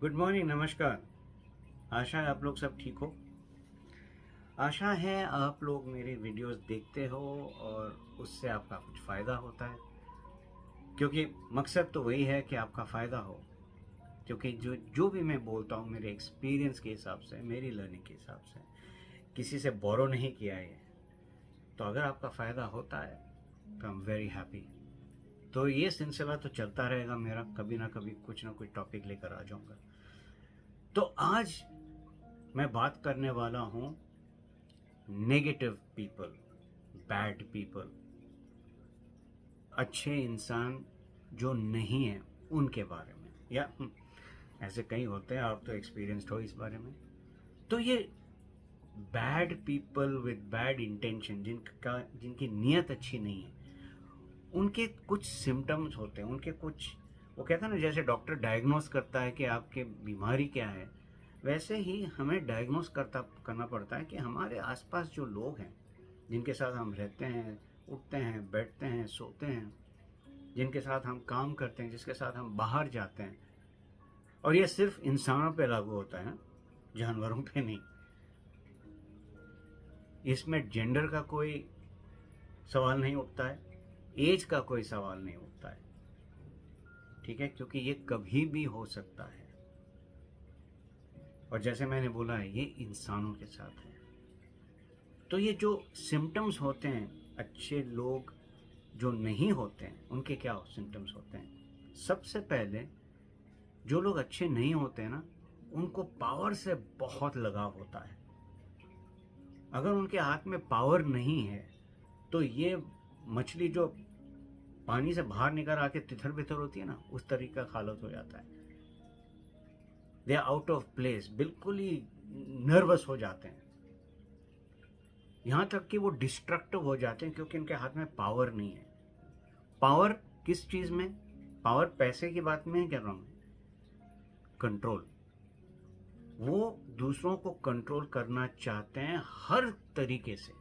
Good morning, नमस्कार। आशा है आप लोग सब ठीक हो। आशा है आप लोग मेरी वीडियोस देखते हो और उससे आपका कुछ फ़ायदा होता है, क्योंकि मकसद तो वही है कि आपका फ़ायदा हो। क्योंकि जो जो भी मैं बोलता हूँ मेरे एक्सपीरियंस के हिसाब से, मेरी लर्निंग के हिसाब से, किसी से बोरो नहीं किया है। तो अगर आपका फ़ायदा होता है तो आई एम वेरी हैप्पी। तो ये सिलसिला तो चलता रहेगा मेरा, कभी ना कभी कुछ ना कुछ टॉपिक लेकर आ जाऊँगा। तो आज मैं बात करने वाला हूँ नेगेटिव पीपल, बैड पीपल, अच्छे इंसान जो नहीं है उनके बारे में। या ऐसे कई होते हैं, आप तो एक्सपीरियंस्ड हो इस बारे में। तो ये bad people with bad intention, जिनकी नीयत अच्छी नहीं है, उनके कुछ सिम्टम्स होते हैं, उनके कुछ, वो कहता है ना, जैसे डॉक्टर डायग्नोस करता है कि आपके बीमारी क्या है, वैसे ही हमें डायग्नोस करना पड़ता है कि हमारे आसपास जो लोग हैं, जिनके साथ हम रहते हैं, उठते हैं, बैठते हैं, सोते हैं, जिनके साथ हम काम करते हैं, जिसके साथ हम बाहर जाते हैं, और ये सिर्फ इंसानों पे लागू होता है, जानवरों पे नहीं। इसमें जेंडर का कोई सवाल नहीं उठता है, एज का कोई सवाल नहीं उठता है, ठीक है, क्योंकि ये कभी भी हो सकता है। और जैसे मैंने बोला है, ये इंसानों के साथ है। तो ये जो सिम्टम्स होते हैं, अच्छे लोग जो नहीं होते हैं उनके क्या सिम्टम्स होते हैं। सबसे पहले, जो लोग अच्छे नहीं होते हैं ना, उनको पावर से बहुत लगाव होता है। अगर उनके हाथ में पावर नहीं है तो ये मछली जो पानी से बाहर निकल आके तितर बितर होती है ना, उस तरीके का हालत हो जाता है। They are out of place, बिल्कुल ही नर्वस हो जाते हैं, यहाँ तक कि वो डिस्ट्रक्टिव हो जाते हैं, क्योंकि इनके हाथ में पावर नहीं है। पावर किस चीज में? पावर पैसे की बात में कर रहा हूं, कंट्रोल। वो दूसरों को कंट्रोल करना चाहते हैं हर तरीके से।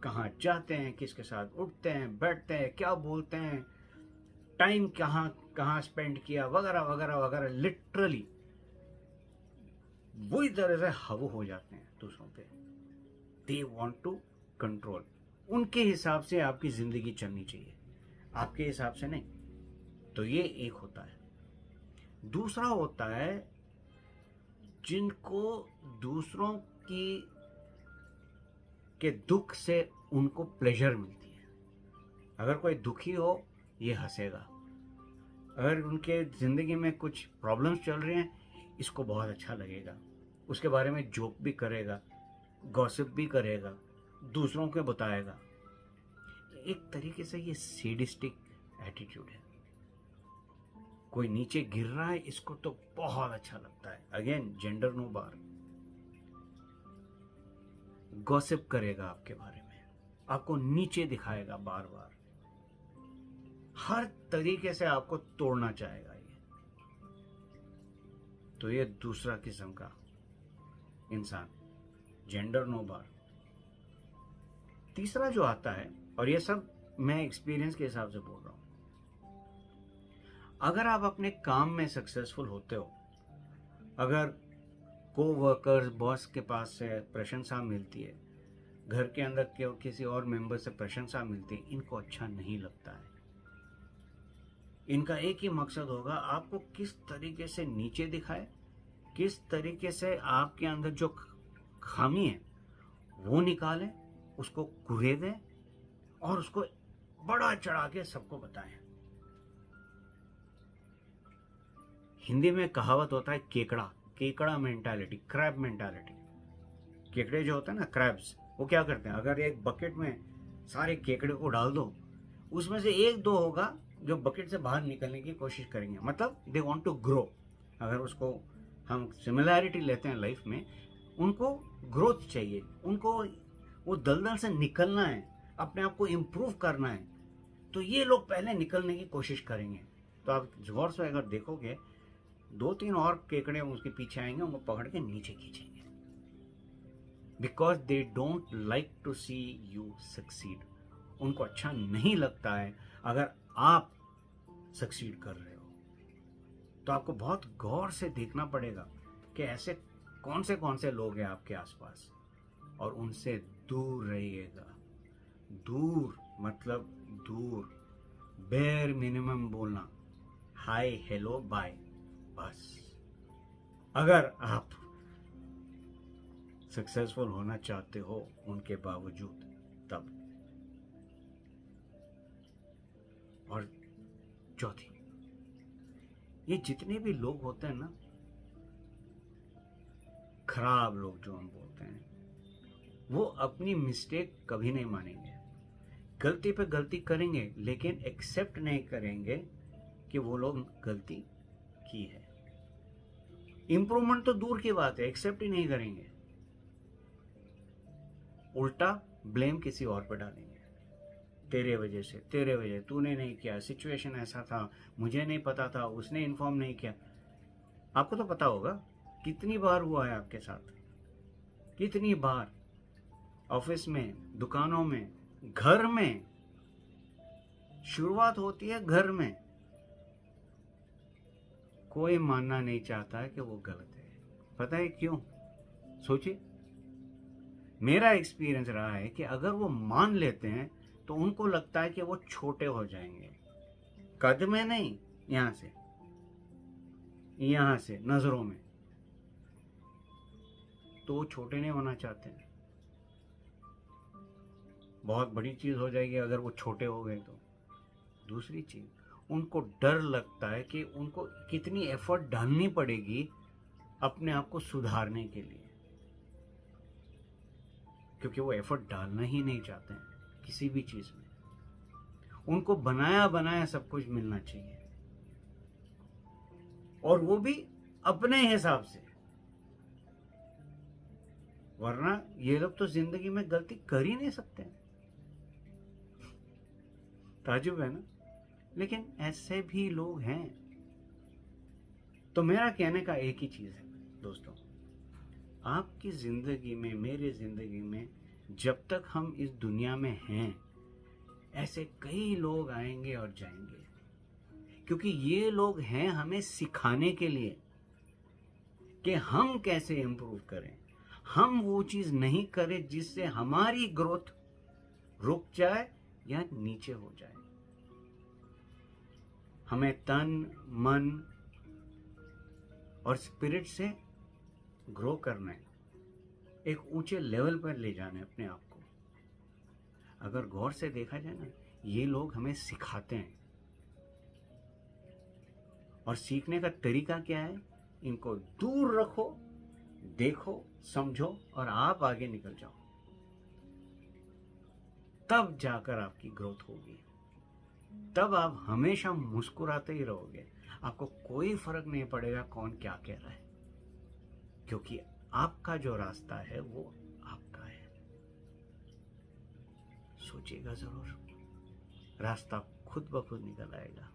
कहाँ जाते हैं, किसके साथ उठते हैं, बैठते हैं, क्या बोलते हैं, टाइम कहाँ कहाँ स्पेंड किया, वगैरह वगैरह वगैरह। लिटरली वही तरह से हावी हो जाते हैं दूसरों पे। They want to control. उनके हिसाब से आपकी जिंदगी चलनी चाहिए, आपके हिसाब से नहीं। तो ये एक होता है। दूसरा होता है जिनको दूसरों की के दुख से उनको प्लेजर मिलती है। अगर कोई दुखी हो, ये हंसेगा। अगर उनके ज़िंदगी में कुछ प्रॉब्लम्स चल रहे हैं, इसको बहुत अच्छा लगेगा, उसके बारे में जोक भी करेगा, गॉसिप भी करेगा, दूसरों को बताएगा। एक तरीके से ये सैडिस्टिक एटीट्यूड है। कोई नीचे गिर रहा है, इसको तो बहुत अच्छा लगता है। अगेन, जेंडर नो बार। गॉसिप करेगा आपके बारे में, आपको नीचे दिखाएगा बार बार, हर तरीके से आपको तोड़ना चाहेगा ये। तो ये दूसरा किस्म का इंसान, जेंडर नो बार। तीसरा जो आता है, और ये सब मैं एक्सपीरियंस के हिसाब से बोल रहा हूं, अगर आप अपने काम में सक्सेसफुल होते हो, अगर को वर्कर्स, बॉस के पास से प्रशंसा मिलती है, घर के अंदर के किसी और मेंबर से प्रशंसा मिलती है, इनको अच्छा नहीं लगता है। इनका एक ही मकसद होगा, आपको किस तरीके से नीचे दिखाए, किस तरीके से आपके अंदर जो खामी है वो निकालें, उसको कुरेदें और उसको बड़ा चढ़ा के सबको बताएं। हिंदी में कहावत होता है केकड़ा, केकड़ा मेंटालिटी, क्रैब मेंटालिटी। केकड़े जो होते हैं ना, क्रैब्स, वो क्या करते हैं, अगर एक बकेट में सारे केकड़े को डाल दो, उसमें से एक दो होगा जो बकेट से बाहर निकलने की कोशिश करेंगे, मतलब दे वांट टू ग्रो। अगर उसको हम सिमिलैरिटी लेते हैं लाइफ में, उनको ग्रोथ चाहिए, उनको वो दलदल से निकलना है, अपने आप को इम्प्रूव करना है। तो ये लोग पहले निकलने की कोशिश करेंगे। तो आप गौर से अगर देखोगे, दो तीन और केकड़े उसके पीछे आएंगे, उनको पकड़ के नीचे खींचेंगे, because they don't like to see you succeed. उनको अच्छा नहीं लगता है अगर आप सक्सीड कर रहे हो। तो तो आपको बहुत गौर से देखना पड़ेगा कि ऐसे कौन से लोग हैं आपके आसपास, और उनसे दूर रहिएगा। दूर मतलब दूर, बेयर मिनिमम बोलना, हाय हेलो बाय, बस। अगर आप सक्सेसफुल होना चाहते हो उनके बावजूद, तब। और चौथी, ये जितने भी लोग होते हैं ना, खराब लोग जो हम बोलते हैं, वो अपनी मिस्टेक कभी नहीं मानेंगे। गलती पे गलती करेंगे लेकिन एक्सेप्ट नहीं करेंगे कि वो लोग गलती की है। इंप्रूवमेंट तो दूर की बात है, एक्सेप्ट ही नहीं करेंगे। उल्टा ब्लेम किसी और पर डालेंगे, तेरे वजह से, तेरे वजह, तूने नहीं किया, सिचुएशन ऐसा था, मुझे नहीं पता था, उसने इन्फॉर्म नहीं किया। आपको तो पता होगा कितनी बार हुआ है आपके साथ, कितनी बार, ऑफिस में, दुकानों में, घर में। शुरुआत होती है घर में। कोई मानना नहीं चाहता है कि वो गलत है। पता है क्यों? सोचिए। मेरा एक्सपीरियंस रहा है कि अगर वो मान लेते हैं तो उनको लगता है कि वो छोटे हो जाएंगे, कद में नहीं, यहां से नजरों में, तो वो छोटे नहीं होना चाहते हैं। बहुत बड़ी चीज हो जाएगी अगर वो छोटे हो गए तो। दूसरी चीज, उनको डर लगता है कि उनको कितनी एफर्ट डालनी पड़ेगी अपने आप को सुधारने के लिए, क्योंकि वो एफर्ट डालना ही नहीं चाहते हैं किसी भी चीज में। उनको बनाया बनाया सब कुछ मिलना चाहिए, और वो भी अपने हिसाब से। वरना ये लोग तो जिंदगी में गलती कर ही नहीं सकते। ताजुब है ना? लेकिन ऐसे भी लोग हैं। तो मेरा कहने का एक ही चीज है दोस्तों, आपकी जिंदगी में, मेरी जिंदगी में, जब तक हम इस दुनिया में हैं, ऐसे कई लोग आएंगे और जाएंगे, क्योंकि ये लोग हैं हमें सिखाने के लिए कि हम कैसे इंप्रूव करें, हम वो चीज नहीं करें जिससे हमारी ग्रोथ रुक जाए या नीचे हो जाए। हमें तन, मन और स्पिरिट से ग्रो करना है, एक ऊंचे लेवल पर ले जाना है अपने आप को। अगर गौर से देखा जाए ना, ये लोग हमें सिखाते हैं, और सीखने का तरीका क्या है? इनको दूर रखो, देखो, समझो, और आप आगे निकल जाओ, तब जाकर आपकी ग्रोथ होगी। तब आप हमेशा मुस्कुराते ही रहोगे। आपको कोई फर्क नहीं पड़ेगा कौन क्या कह रहा है, क्योंकि आपका जो रास्ता है वो आपका है। सोचिएगा जरूर, रास्ता खुद ब खुद निकल आएगा।